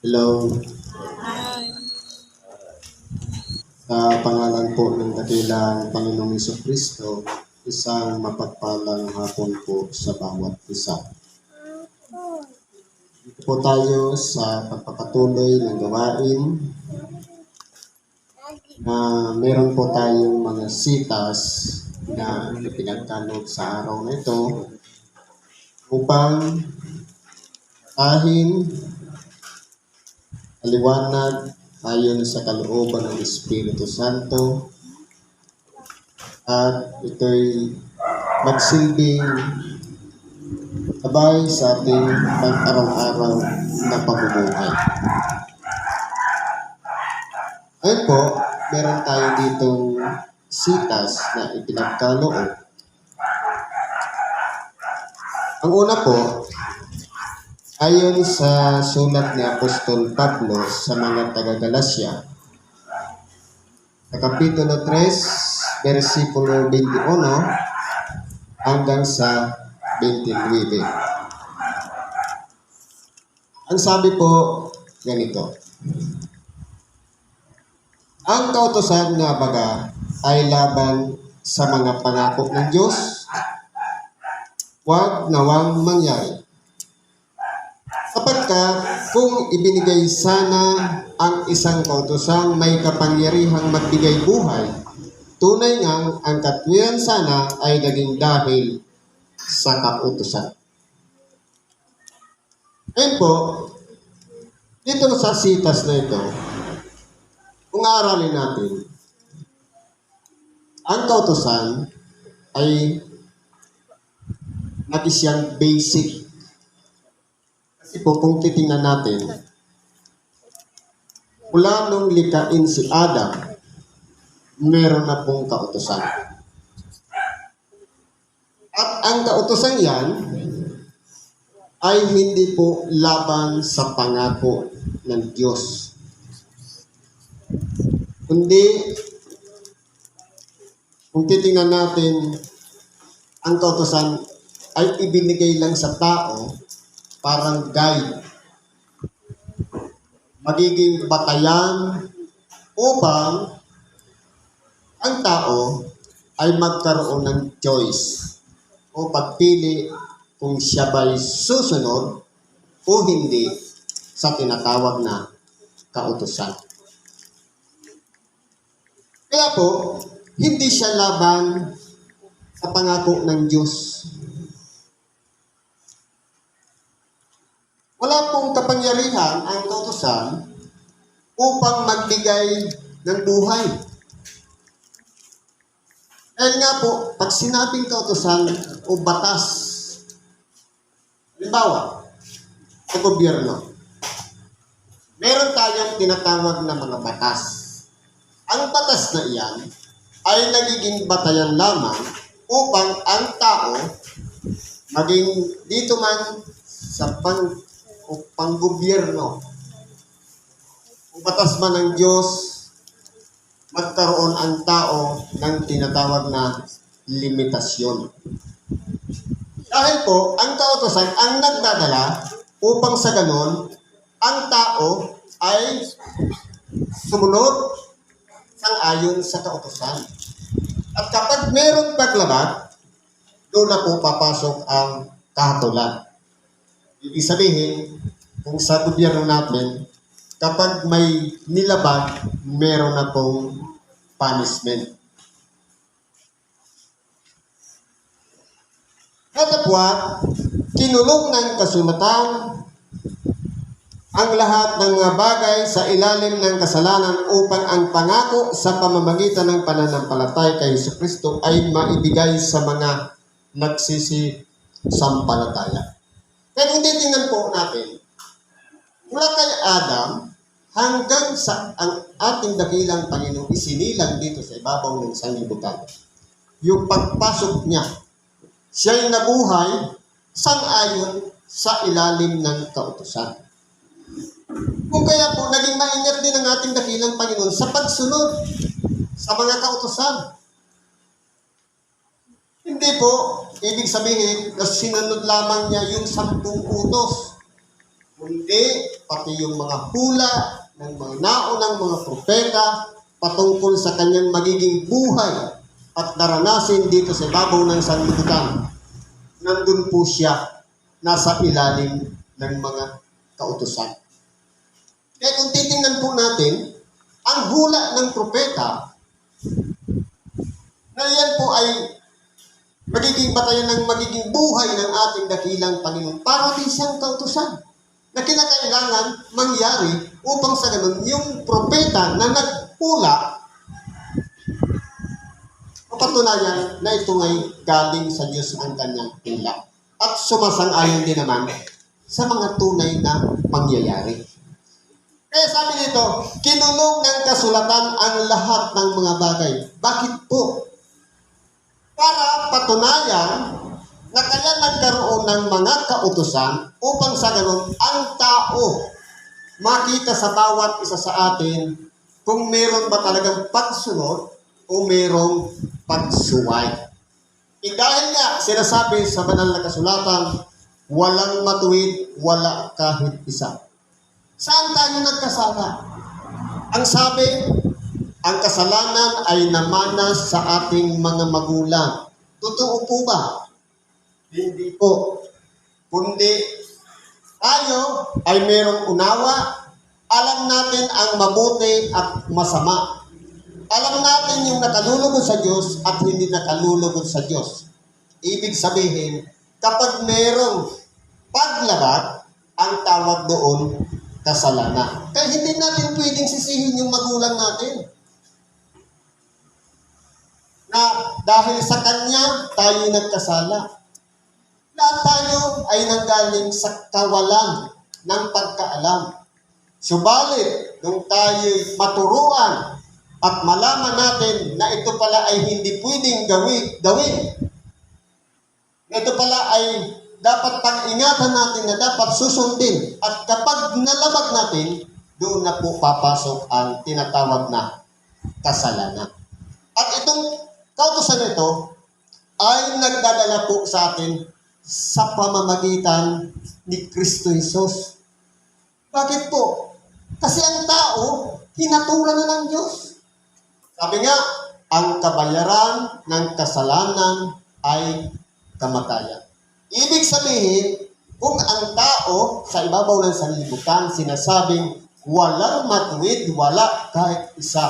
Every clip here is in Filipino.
Hello, sa pangalan po ng dakilang Panginoong Kristo, isang mapagpalang hapon po sa bawat isa. Dito po tayo sa pagpapatuloy ng gawain na meron po tayong mga sitas na ipinagkaloob sa araw na ito upang ahin aliwanag ayon sa kalooban ng Espiritu Santo at ito'y magsilbing gabay sa ating pang-araw-araw na pamumuhay. Ngayon po, meron tayo ditong sitas na ipinagkaloob. Ang una po, ayon sa sulat ni Apostol Pablo sa mga taga-Galasya, sa Kapitulo 3, versikulo 21 hanggang sa 29. Ang sabi po ganito: ang kautusan nga baga ay laban sa mga pangako ng Diyos, huwag nawang mangyari. Sapagkat kung ibinigay sana ang isang kautosang may kapangyarihang magbigay buhay, tunay ngang ang katwiran sana ay naging dahil sa kautusan. Ngayon po, dito sa sitas na ito, kung aaralin natin, ang kautusan ay natin siyang basic. Kasi po, kung titingnan natin, mula nung likain si Adam, meron na pong kautusan. At ang kautusan yan ay hindi po laban sa pangako ng Diyos. Kundi, kung titingnan natin, ang kautusan ay ibinigay lang sa tao parang guide, magiging batayan upang ang tao ay magkaroon ng choice o pagpili kung siya ba'y susunod o hindi sa tinatawag na kautusan. Kaya po, hindi siya laban sa pangako ng Diyos. Wala pong kapangyarihan ang kautusan upang magbigay ng buhay. Dahil nga po, pag sinabing kautusan o batas, halimbawa, sa gobyerno, meron tayong tinatawag na mga batas. Ang batas na iyan ay nagiging batayan lamang upang ang tao maging dito man sa panggobyerno o batas man ng Diyos, magkaroon ang tao ng tinatawag na limitasyon. Dahil po, ang kautusan ang nagdadala upang sa ganon, ang tao ay sumunod sang-ayon sa kautusan. At kapag mayroong paglabat, doon na po papasok ang kahatulan. Ibig sabihin, kung sa gobyerno natin, kapag may nilabag, meron na pong punishment. Katapwat, kinulong ng kasulatan ang lahat ng mga bagay sa ilalim ng kasalanan upang ang pangako sa pamamagitan ng pananampalataya kay Jesucristo ay maibigay sa mga nagsisisampalataya. Kaya kung titingnan po natin, mula kay Adam hanggang sa ang ating dakilang Panginoong isinilang dito sa ibabaw ng sanlibutan, yung pagpasok niya, siya'y nabuhay sang-ayon sa ilalim ng kautusan. Kung kaya po, naging maingat din ang ating dakilang Panginoon sa pagsunod sa mga kautusan. Hindi po ibig sabihin na sinunod lamang niya yung 10 utos. kundi pati yung mga hula ng mga naunang mga propeta patungkol sa kanyang magiging buhay at naranasin dito sa ibabaw ng sanlibutan. Nandun po siya, nasa ilalim ng mga kautusan. Kaya kung titingnan po natin, ang hula ng propeta na yan po ay magiging batayan ng magiging buhay ng ating dakilang Panginoon para din siyang kautusan na kinakailangan mangyari upang sa ganun yung propeta na naghula mapatunayan na ito ngay galing sa Diyos ang kanyang hula at sumasang-ayon din naman sa mga tunay na pangyayari. Kaya sabi nito, kinulong ng kasulatan ang lahat ng mga bagay. Bakit po? Para patunayan na kaya nagkaroon ng mga kautusan upang sa ganun ang tao makita sa bawat isa sa atin kung meron ba talagang pagsunod o merong pagsuway. Dahil nga sinasabi sa banal na kasulatan, walang matuwid, wala kahit isa. Saan tayo nagkasala? Ang sabi, ang kasalanan ay namanas sa ating mga magulang. Totoo po ba? Hindi po. Kundi tayo ay merong unawa, alam natin ang mabuti at masama. Alam natin yung nakalulugod sa Diyos at hindi nakalulugod sa Diyos. Ibig sabihin, kapag merong paglabat, ang tawag doon kasalanan. Kaya hindi natin pwedeng sisihin yung magulang natin. Na dahil sa kanya, tayo nagkasala. Lahat tayo ay nanggaling sa kawalan ng pagkaalam. Subalit, nung tayo maturuan at malaman natin na ito pala ay hindi pwedeng gawin. Ito pala ay dapat pag-ingatan natin na dapat susundin. At kapag nalabag natin, doon na po papasok ang tinatawag na kasalanan. At itong kautusan ito ay nagdadala po sa atin sa pamamagitan ni Kristo Jesus. Bakit po? Kasi ang tao, hinatulan na ng Diyos. Sabi nga, ang kabayaran ng kasalanan ay kamatayan. Ibig sabihin, kung ang tao sa ibabaw ng sanlibutan sinasabing walang matuwid, wala kahit isa.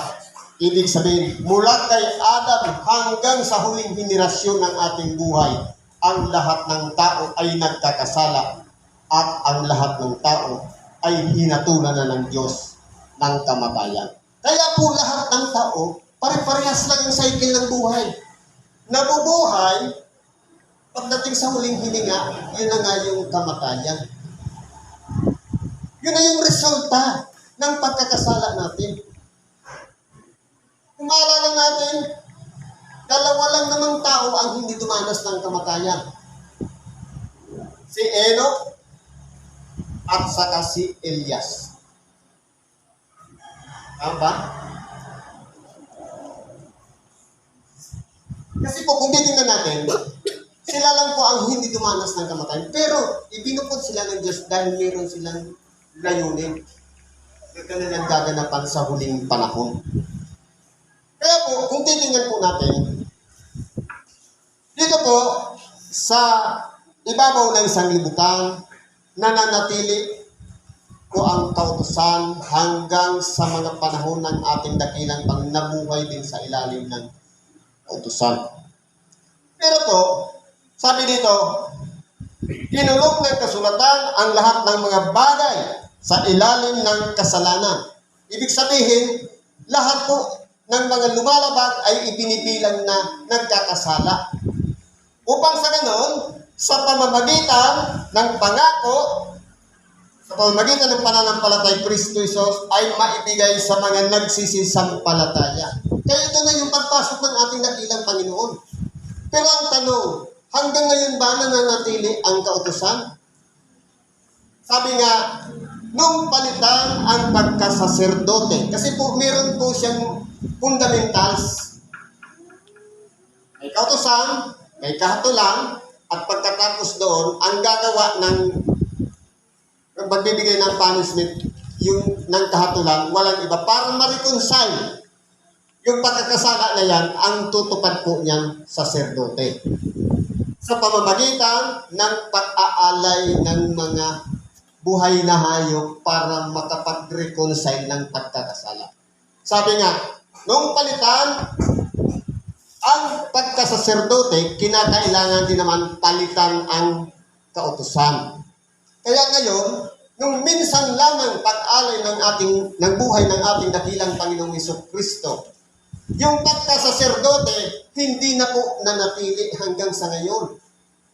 Ibig sabihin, mula kay Adam hanggang sa huling henerasyon ng ating buhay, ang lahat ng tao ay nagkakasala at ang lahat ng tao ay hinatulan na ng Diyos ng kamatayan. Kaya po lahat ng tao, pare-parehas lang yung cycle ng buhay. Nabubuhay, pagdating sa huling hininga, yun na nga yung kamatayan. Yun na yung resulta ng pagkakasala natin. Kung maalala natin, dalawa lang namang tao ang hindi dumanas ng kamatayan. Si Enoch at saka si Elias. Tama ba? Kasi po, kung titingnan natin, sila lang po ang hindi dumanas ng kamatayan. Pero, ibinukod sila ng Diyos dahil meron silang layunin na kanilang gaganapan sa huling panahon. Kaya po, kung titingnan po natin, dito po, sa ibabaw ng sanglibutan, nananatili po ang kautusan hanggang sa mga panahon ng ating dakilang pangnabuhay din sa ilalim ng kautusan. Pero po, sabi dito, kinulong ng kasulatan ang lahat ng mga bagay sa ilalim ng kasalanan. Ibig sabihin, lahat po ng mga lumalabag ay ibinibilang na nagkakasala. Upang sa ganon, sa pamamagitan ng pangako, sa pamamagitan ng pananampalatay Kristo Jesus ay maibigay sa mga nagsisisampalataya. Kaya ito na yung pagpasok ng ating dakilang Panginoon. Pero ang tanong, hanggang ngayon ba nananatili ang kautusan? Sabi nga, nung palitan ang pagkasaserdote, kasi po meron po siyang fundamentals. May kautusan, may kahatulan, at pagkatapos doon, ang gagawa ng magbibigay ng punishment, yung ng kahatulan, walang iba. Para ma-reconcile yung pagkakasala na yan, ang tutupad po niyan saserdote. Sa pamamagitan ng pag-aalay ng mga buhay na hayop para makapag-reconcile ng pagkakasala. Sabi nga, nung palitan ang pagkasaserdote, kinakailangan din naman palitan ang kautusan. Kaya ngayon, nung minsan lamang pag-alay ng buhay ng ating dakilang Panginoong Jesucristo, yung pagkasaserdote, hindi na po nanatili hanggang sa ngayon.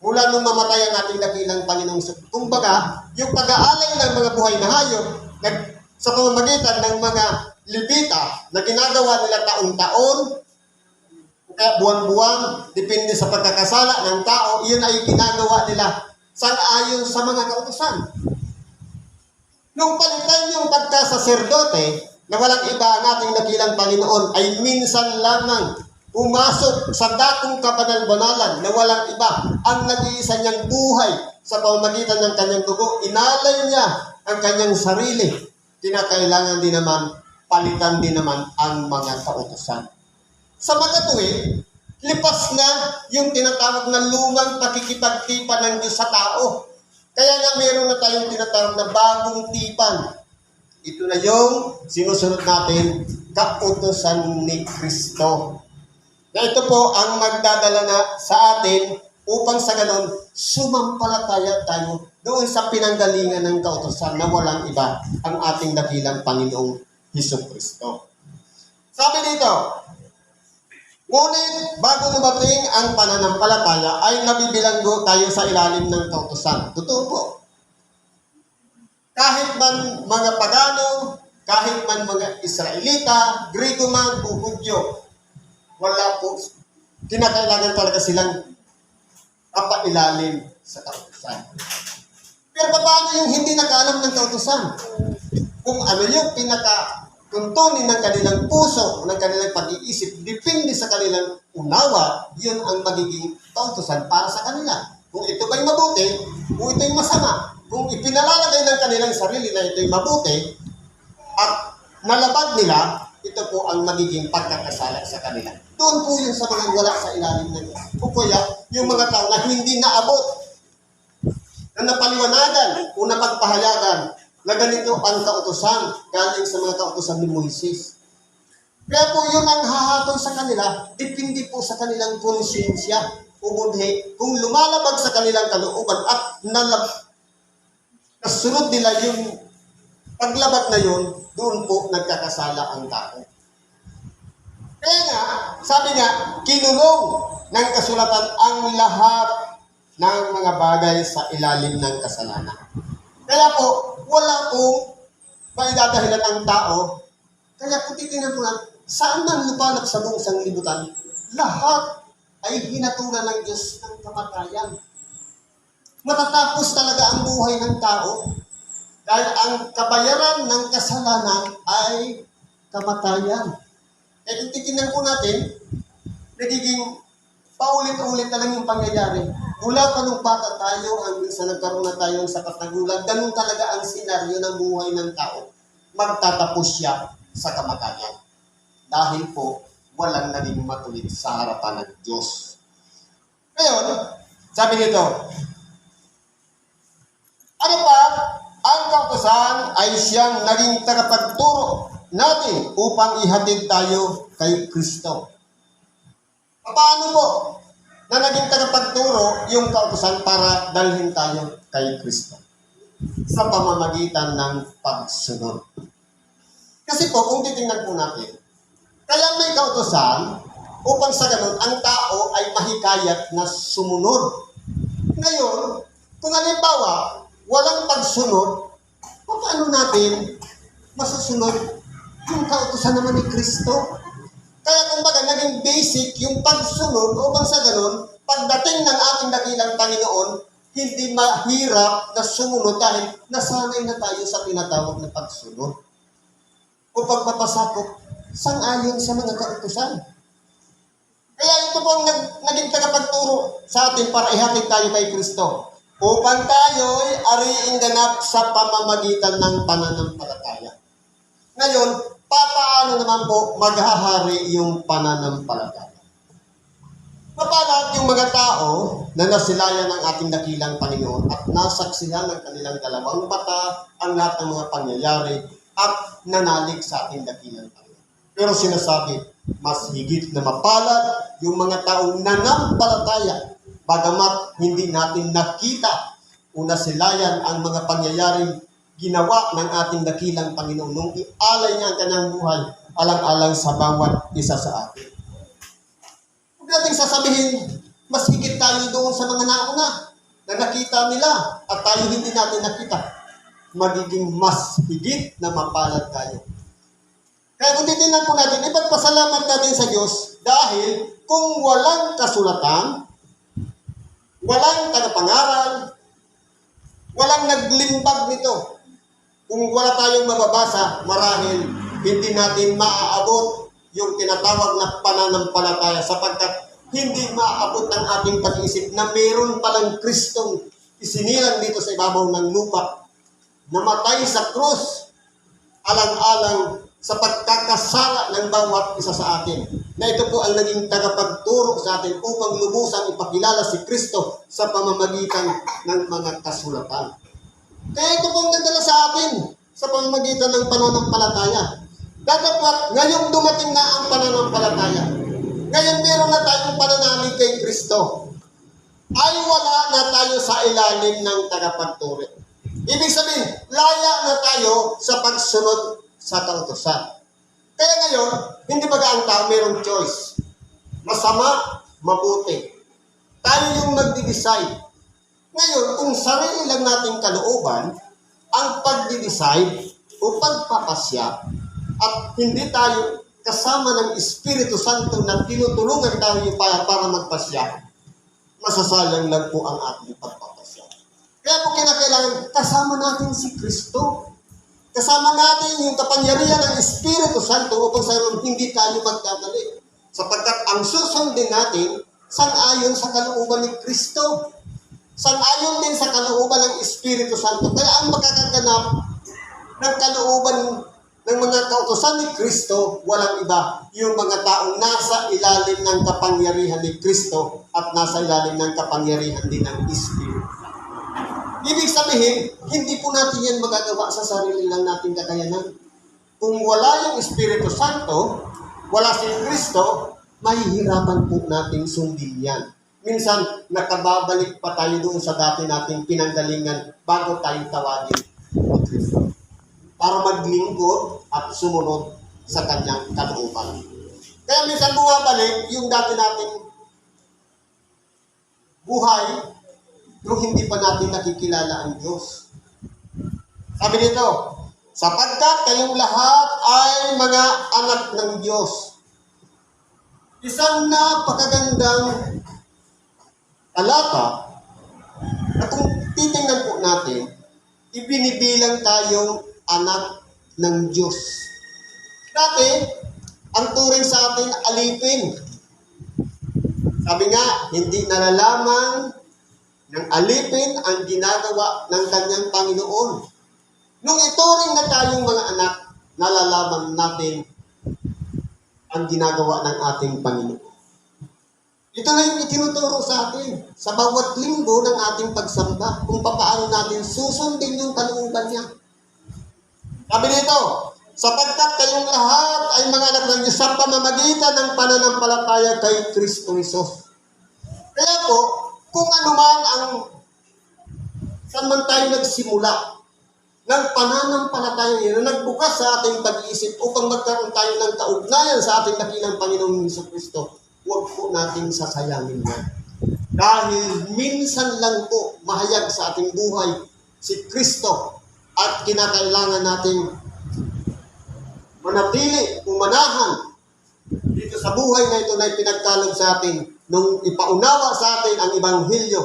Mula nung mamatay ang ating dakilang Panginoong Jesucristo. Kumbaga, yung pag-aalay ng mga buhay na hayop, sa pamamagitan ng mga Levita na ginagawa nila taon-taon, kaya buwan-buwan, depende sa pagkakasala ng tao, iyon ay ginagawa nila sang-ayon sa mga kautusan. Nung palitan yung pagkasaserdote, na walang iba ang ating dakilang Panginoon, ay minsan lamang pumasok sa dakong kabanal-banalan na walang iba ang nag-iisa niyang buhay sa pamamagitan ng kanyang dugo. Inalay niya ang kanyang sarili. Kinakailangan din naman, palitan din naman ang mga kautusan. Sa makatuwid, lipas na yung tinatawag na lumang pakikipagtipan ng Diyos sa tao. Kaya nga meron na tayong tinatawag na bagong tipan. Ito na yung sinusunod natin, kautusan ni Kristo. Na ito po ang magdadala na sa atin upang sa ganon sumampalataya tayo doon sa pinanggalingan ng kautusan na walang iba ang ating dakilang Panginoong Jesucristo. Sabi dito, ngunit bago dumating ang pananampalataya ay nabibilanggo tayo sa ilalim ng kautusan. Totoo po. Kahit man mga pagano, kahit man mga Israelita, Grego man o Hudyo, wala po. Kinakailangan talaga silang kapailalim sa kautusan. Pero paano yung hindi nakaalam ng kautusan? Kung ano yung pinakatuntunin ng kanilang puso, ng kanilang pag-iisip, depende sa kanilang unawa, yun ang magiging kautusan para sa kanila. Kung ito ba'y mabuti, kung ito'y masama, kung ipinalalagay ng kanilang sarili na ito'y mabuti, at nalabag nila, ito po ang magiging pagkakasala sa kanila. Doon po yun sa mga wala sa ilalim ng Diyos. O kaya, yung mga tao na hindi naabot, na napaliwanagan o napagpahayagan na ganito ang kautusan galing sa mga kautusan ni Moises. Kaya po yun ang hahatol sa kanila, depende po sa kanilang konsensya o budhe. Kung lumalabag sa kanilang kalooban at kasunod nila yung paglabag na yun, doon po nagkakasala ang tao. Kaya nga, sabi nga, kinulong ng kasulatan ang lahat ng mga bagay sa ilalim ng kasalanan. Kaya po, wala pong maidadahilan ang tao. Kaya kung titingnan po natin, saan man lupalap sa buong sanglibutan, lahat ay hinatulan ng Diyos ng kamatayan. Matatapos talaga ang buhay ng tao dahil ang kabayaran ng kasalanan ay kamatayan. Eh kung titignan po natin, nagiging paulit-ulit na lang yung pangyayari. Mula pa nung bata tayo hanggang sa nagkaroon na tayong sapat na gulang, ganun talaga ang senaryo ng buhay ng tao. Magtatapos siya sa kamatayan. Dahil po, walang naging matuwid sa harapan ng Diyos. Ngayon, sabi nito, ano pa, ang kautusan ay siyang naging tagapagturo natin upang ihatid tayo kay Kristo. Paano po na naging tagapagturo yung kautusan para dalhin tayo kay Kristo? Sa pamamagitan ng pagsunod. Kasi po, kung titingnan po natin, kaya may kautusan upang sa ganun, ang tao ay mahikayat na sumunod. Ngayon, kung halimbawa, walang pagsunod, paano natin masusunod yung kautusan naman ni Kristo? Kaya kumbaga, naging basic yung pagsunod upang sa ganun, pagdating ng ating dakilang Panginoon, hindi mahirap na sumunod dahil nasanay na tayo sa tinatawag na pagsunod. O pagpapasakop, sang-ayon sa mga kautusan. Kaya ito po ang naging tagapagturo sa atin para ihatid tayo kay Kristo. upang tayo'y ariing ganap sa pamamagitan ng pananampalataya. Ngayon, paano naman po maghahari yung pananampalataya? Mapalad yung mga tao na nasilayan ng ating dakilang Panginoon at nasaksihan ng kanilang dalawang mata ang lahat ng mga pangyayari at nanalig sa ating dakilang Panginoon. Pero sinasabi, mas higit na mapalad yung mga taong nanampalataya bagamat hindi natin nakita o nasilayan ang mga pangyayaring ginawa ng ating dakilang Panginoon nung ialay niya ang kanyang buhay alang-alang sa bawat isa sa atin. Huwag nating sasabihin, mas higit tayo doon sa mga nauna na nakita nila at tayo hindi natin nakita. Magiging mas higit na mapalad tayo. Kaya kung titignan po natin, ipagpasalamat natin sa Diyos dahil kung walang kasulatan, walang tagapangaral, walang naglimbag nito, kung wala tayong mababasa, marahil hindi natin maaabot yung tinatawag na pananampalataya sapagkat hindi maaabot ng ating pag-iisip na meron palang Kristong isinilang dito sa ibabaw ng lupa, namatay sa krus, alang-alang sa pagkakasala ng bawat isa sa atin. Na ito po ang naging tagapagturo sa atin upang lubusang ipakilala si Kristo sa pamamagitan ng mga kasulatan. Kaya ito po ang nagdala sa atin sa pamamagitan ng pananampalataya. Dapat ngayong dumating na ang pananampalataya, ngayon meron na tayong pananalig kay Kristo, ay wala na tayo sa ilalim ng tagapagturo. Ibig sabihin, laya na tayo sa pagsunod sa kautusan. Kaya ngayon, hindi ba ang tao mayroong choice? Masama, mabuti. Tayo yung magdi-decide. Ngayon, kung sarili lang nating kalooban, ang pagdi-decide o pagpapasya at hindi tayo kasama ng Espiritu Santo na tinutulungan tayo para magpasya, masasayang lang po ang ating pagpapasya. Kaya po kinakailangan kasama natin si Kristo. Kasama natin yung kapangyarihan ng Espiritu Santo upang sa hindi tayo magkamali. Sapagkat ang susundin natin, sang-ayon sa kalooban ni Kristo. Sang-ayon din sa kalooban ng Espiritu Santo. Kaya ang makakaganap ng kalooban ng mga kautusan ni Kristo, walang iba, yung mga taong nasa ilalim ng kapangyarihan ni Kristo at nasa ilalim ng kapangyarihan din ng Espiritu. Ibig sabihin, hindi po natin yan magagawa sa sarili lang nating kakayanan. Kung wala yung Espiritu Santo, wala si Kristo, mahihirapan po nating sundin yan. Minsan, nakababalik pa tayo doon sa dati nating pinanggalingan bago tayo tawagin ni Kristo. Para maglingkod at sumunod sa kanyang kalooban. Kaya minsan bumabalik yung dati nating buhay nung hindi pa natin nakikilala ang Diyos. Sabi nito, sapagkat kayong lahat ay mga anak ng Diyos. Isang napakagandang talata na kung titingnan po natin, ibinibilang tayong anak ng Diyos. Dati, ang turing sa atin alipin. Sabi nga, hindi nalalaman ng alipin ang ginagawa ng kanyang Panginoon. Nung ituring na tayong mga anak, nalalaman natin ang ginagawa ng ating Panginoon. Ito na yung itinuturo sa atin sa bawat linggo ng ating pagsamba kung paano natin susundin yung kalooban niya. Sabi nito, sapagkat kayong lahat ay mga anak ng Diyos sa pamamagitan ng pananampalataya kay Kristo Jesus. Kaya po, kung ano man ang saan man tayo nagsimula ng pananampalataya niya na nagbukas sa ating pag-iisip upang magkaroon tayo ng kaugnayan sa ating dakilang Panginoong Jesucristo, huwag po nating sasayangin yan. Dahil minsan lang po mahayag sa ating buhay si Kristo at kinakailangan nating manatili, umanahan dito sa buhay na ito na ipinagkalog sa atin nung ipaunawa sa atin ang Ebanghelyo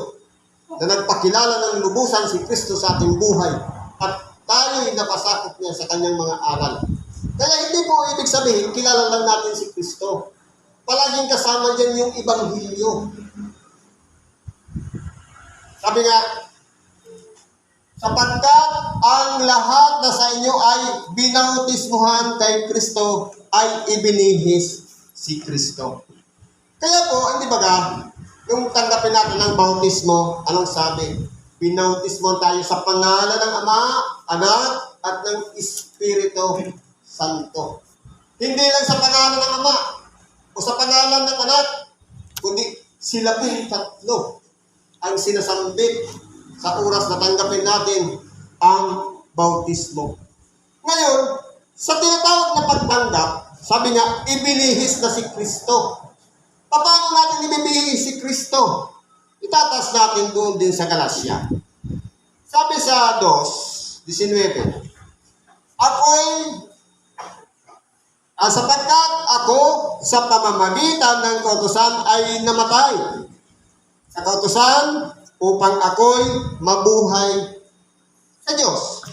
na nagpakilala ng lubusan si Kristo sa ating buhay at tayo'y napasakop niya sa kanyang mga aral. Kaya hindi po ibig sabihin, kilala lang natin si Kristo. Palaging kasama dyan yung Ebanghelyo. Sabi nga, Sapagkat ang lahat na sa inyo ay binautismuhan kay Kristo ay ibinihis si Kristo. Kaya po, hindi ba ka, yung tanggapin natin ng bautismo, anong sabi? Binautismo tayo sa pangalan ng Ama, Anak, at ng Espiritu Santo. Hindi lang sa pangalan ng Ama o sa pangalan ng Anak, kundi sila pong tatlo ang sinasambit sa oras na tanggapin natin ang bautismo. Ngayon, sa tinatawag na pagtanggap, sabi nga, ibinihis na si Kristo. Paano natin ibibihis si Kristo? Itatas natin doon din sa Galacia. Sabi sa 2:19, sapagkat ako sa pamamagitan ng kautusan ay namatay. Sa kautusan upang ako'y mabuhay sa Diyos.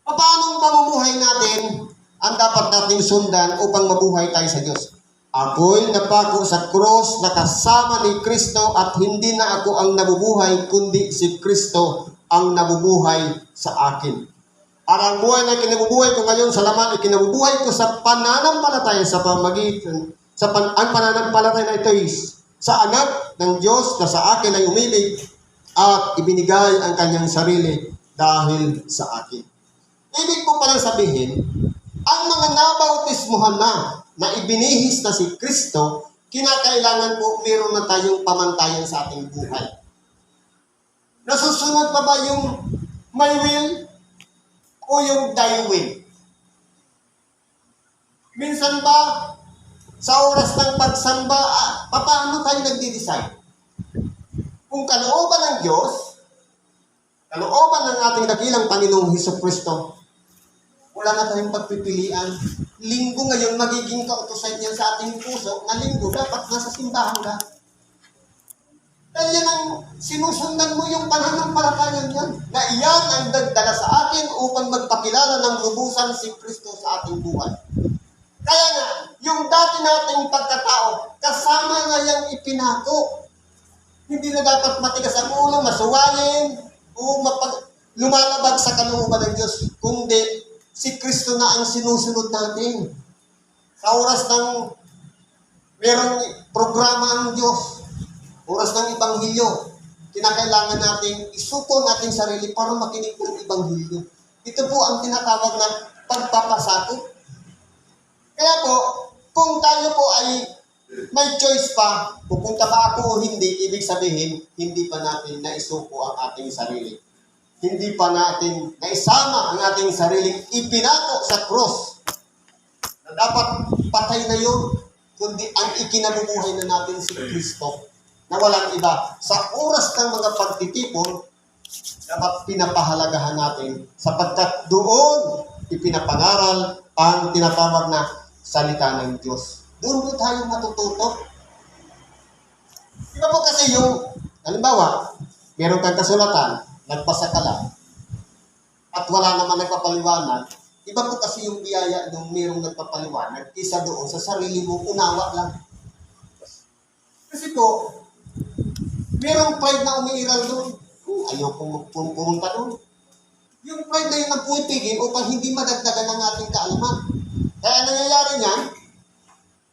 Paano ang pamumuhay natin ang dapat nating sundan upang mabuhay tayo sa Diyos? Ako'y napako sa krus na kasama ni Kristo at hindi na ako ang nabubuhay kundi si Kristo ang nabubuhay sa akin. At ang buhay na kinabubuhay ko ngayon sa laman ay kinabubuhay ko sa pananampalataya sa pamagitan ang pananampalataya na ito is sa anak ng Diyos na sa akin ay umibig at ibinigay ang kanyang sarili dahil sa akin. Ibig ko palang sabihin, ang mga nabautismuhan na ibinihis na si Kristo, kinakailangan po meron na tayong pamantayan sa ating buhay. Nasusunod pa ba yung my will o yung thy will? Minsan ba, sa oras ng pagsamba, paano tayo nagdi-decide? Kung kalooban ng Diyos, kalooban ng ating dakilang Panginoong Hesukristo, wala na tayong pagpipilian. Linggo ngayon, magiging kautusan niya sa ating puso na linggo, dapat nasa simbahan ka. Dahil yan ang sinusundan mo yung pananampalataya niyan, na iyan ang nagdala sa atin upang magpakilala ng lubusan si Kristo sa ating buhay. Kaya nga, yung dati nating pagkatao, kasama nga yung ipinako. Hindi na dapat matigas ang ulo, masuwayin, o lumalabag sa kalooban ng Diyos, kundi si Kristo na ang sinusunod natin. Sa oras ng merong programa ang Diyos, oras ng Ibanghilyo, kinakailangan natin isuko natin sarili para makinig ng Ibanghilyo. Ito po ang tinatawag na pagpapasakop. Kaya po, kung tayo po ay may choice pa, pupunta ba ako o hindi, ibig sabihin, hindi pa natin naisuko ang ating sarili. Hindi pa natin naisama ang ating sariling ipinako sa cross. Na dapat patay na yun, kundi ang ikinabubuhay na natin si Kristo. Na walang iba. Sa oras ng mga pagtitipon, dapat pinapahalagahan natin sapagkat doon ipinapangaral ang tinatawag na salita ng Diyos. Doon po tayo matututo. Iba po kasi yung, halimbawa, meron kang kasulatan, nagpasa ka lang, at wala naman nagpapaliwanag, iba po kasi yung biyaya nung merong nagpapaliwanag, isa doon sa sarili mo, unawa lang. Kasi po, merong pride na umiiral doon. Ayaw kong pumunta doon. Yung pride na yun ang puwipigin upang hindi madagdagan ang ating kaalaman. Kaya nangyayari niyan,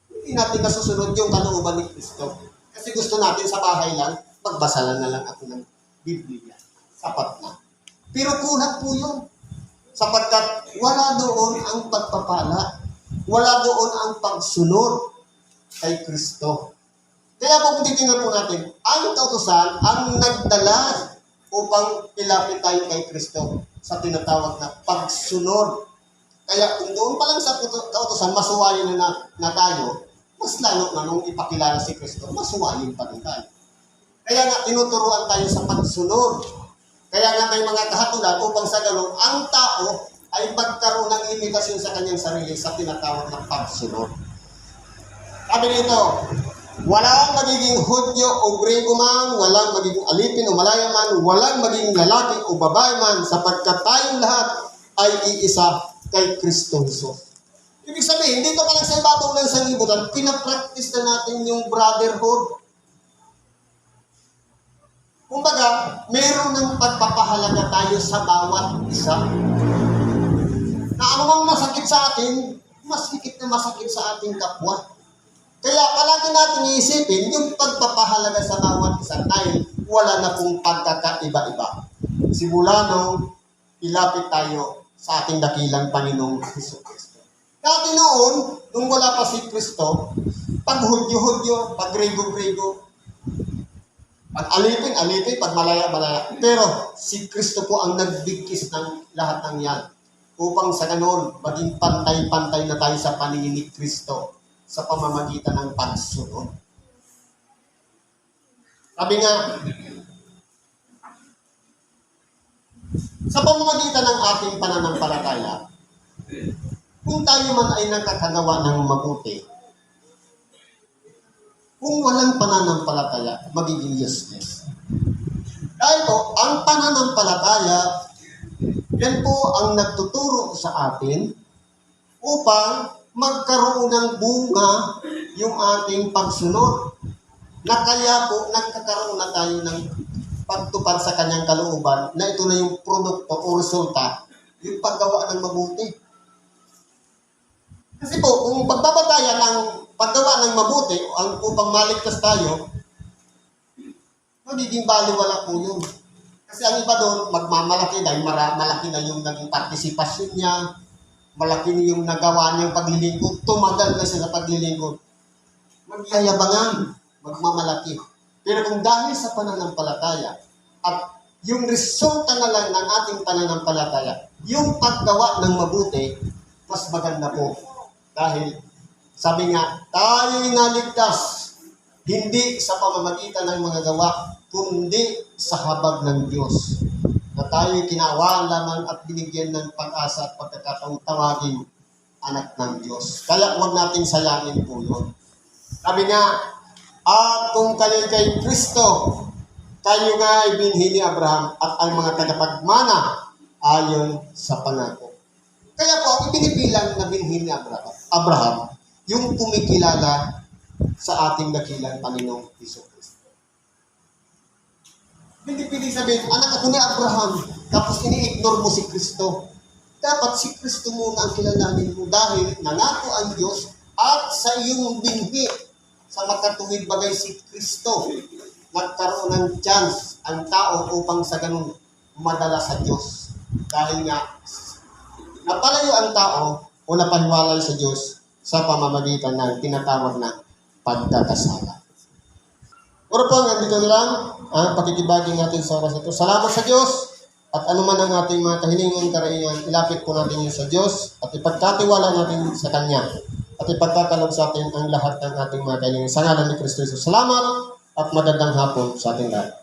hindi natin nasusunod yung kalooban ni Kristo. Kasi gusto natin sa bahay lang, magbasalan na lang ako ng Biblia. Sapat na. Pero kulang po yun. Sapagkat wala doon ang pagpapala. Wala doon ang pagsunod kay Kristo. Kaya kung titingnan po natin, ang kautusan ang nagdala upang ilapit tayo kay Kristo sa tinatawag na pagsunod. Kaya kung doon pa lang sa kautusan, masuwayin na tayo, mas lalo na nung ipakilala si Kristo, masuwayin pa rin tayo. Kaya nga, tinuturuan tayo sa pagsunod. Kaya nga may mga kahatulan upang sa ganun, ang tao ay magkaroon ng imitasyon sa kanyang sarili sa tinatawag na pagsunod. Sabi nito, walang magiging Hudyo o Grego man, walang magiging alipin o malaya man, walang magiging lalaki o babae man, sapagkat tayong lahat ay iisa kay Kristo Jesus. Ibig sabihin, dito pa lang sa ibabaw ng sanglibutan, pinapractice na natin yung brotherhood. Kumbaga, meron ng pagpapahalaga tayo sa bawat isa. Na anumang masakit sa atin, mas higit na masakit sa ating kapwa. Kaya palagi natin iisipin yung pagpapahalaga sa bawat isa dahil wala na pong pagkakaiba-iba. Simula nung ilapit tayo sa ating dakilang Panginoong Jesucristo. Dati noon, nung wala pa si Kristo, pag Hudyo-Hudyo, pag Grego-Grego, pag alipin, pag malaya-malaya. Pero si Kristo po ang nagbigkis ng lahat ng yan. Upang sa ganon, maging pantay-pantay na tayo sa paningin ni Kristo sa pamamagitan ng pagsunod. Sabi nga, sa pamamagitan ng ating pananampalataya, kung tayo man ay nakakagawa ng mabuti, kung walang pananampalataya, magiging useless. Dahil po, ang pananampalataya, yan po ang nagtuturo sa atin upang magkaroon ng bunga yung ating pagsunod. Na kaya po, nagkakaroon na tayo ng pagtupad sa kanyang kalooban na ito na yung produkto o resulta, yung paggawa ng mabuti. Kasi po, kung pagbabatayan ng paggawa ng mabuti upang maligtas tayo, magiging baliwala po yun. Kasi ang iba doon, magmamalaki dahil malaki na yung naging partisipasyon niya, malaki na yung nagawa niyang paglilingkod, tumagal na siya sa paglilingkod. Magyayabangan, magmamalaki. Pero kung dahil sa pananampalataya, at yung resulta na lang ng ating pananampalataya, yung paggawa ng mabuti, mas maganda po. Dahil, sabi nga, tayo'y naligtas, hindi sa pamamagitan ng mga gawa, kundi sa habag ng Diyos. Na tayo'y kinawa lamang at binigyan ng pag-asa at pagkakataong tawagin anak ng Diyos. Kaya huwag natin sayangin po yun. Sabi nga, at kung kayo'y kay Kristo, kayo nga ay binhi ni Abraham at ang mga tagapagmana ayon sa pangako. Kaya po, ang ibinibilang na binhi ni Abraham, yung kumikilala sa ating dakilang Panginoong Jesucristo. Hindi pwede sabihin, anak ako ni Abraham, tapos ini-ignore mo si Kristo. Dapat si Kristo muna ang kilalanin mo dahil nangako ang Diyos at sa iyong binhi sa makatuwid bagay si Kristo. Nagkaroon ng chance ang tao upang sa ganun madala sa Diyos. Dahil nga, napalayo ang tao o napaniwalay sa Diyos sa pamamagitan ng tinatawag na pagkakasala. Oro po, hanggang dito lang ang pakikibaging natin sa oras ito. Salamat sa Diyos at anuman ang ating mga kahilingan, karaingan, ilapit po natin yun sa Diyos at ipagkatiwala natin sa Kanya at ipagkakalog sa atin ang lahat ng ating mga kahilingan. Sa ngalan ni Kristo Jesus. Salamat at magandang hapon sa ating lahat.